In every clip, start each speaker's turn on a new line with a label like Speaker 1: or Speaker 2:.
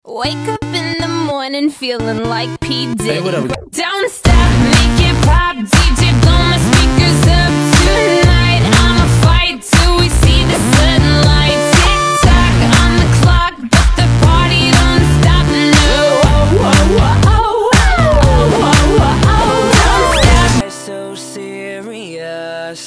Speaker 1: Wake up in the morning feeling like P. Diddy.
Speaker 2: Hey, what up?
Speaker 1: Don't stop, make it pop, DJ, blow my speakers up tonight. I'ma fight till we see the sunlight. Tick tock on the clock, but the party don't stop. No, don't stop.
Speaker 3: So serious.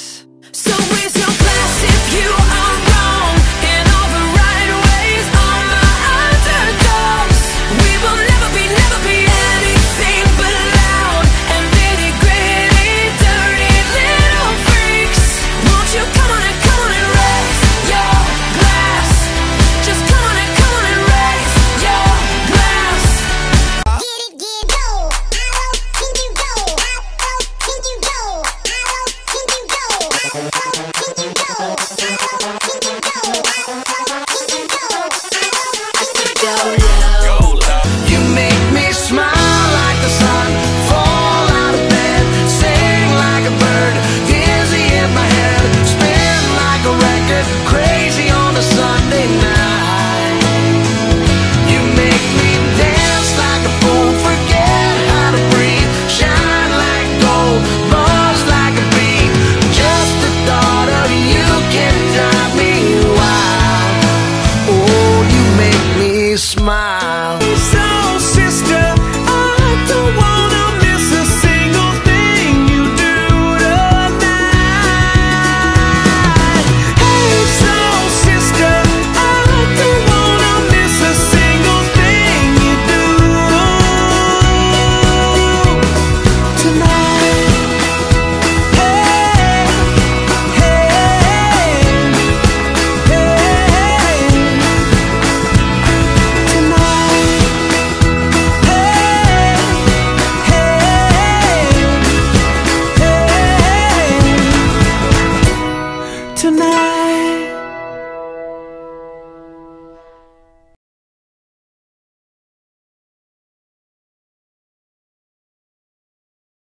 Speaker 1: So raise your glass if you are wrong, in all the right ways, all my underdogs. We will never be anything but loud and nitty gritty, dirty little freaks. Won't you come on and raise your glass? Just come on and raise your glass.
Speaker 4: Get it, go. How low can you go? How low can you go? How low can you go? How low can you go? How low can you go? How low can you go?
Speaker 3: You make me smile like the sun, fall out of bed, sing like a bird, dizzy in my head, spin like a record, crazy on a Sunday night. You make me dance like a fool, forget how to breathe, shine like gold, buzz like a bee. Just the thought of you can drive me wild. Oh, you make me smile. So, sister, I don't wanna miss a single thing you do tonight. Hey, so, sister, I don't wanna miss a single thing you do tonight. Hey, hey, hey, tonight. Tonight.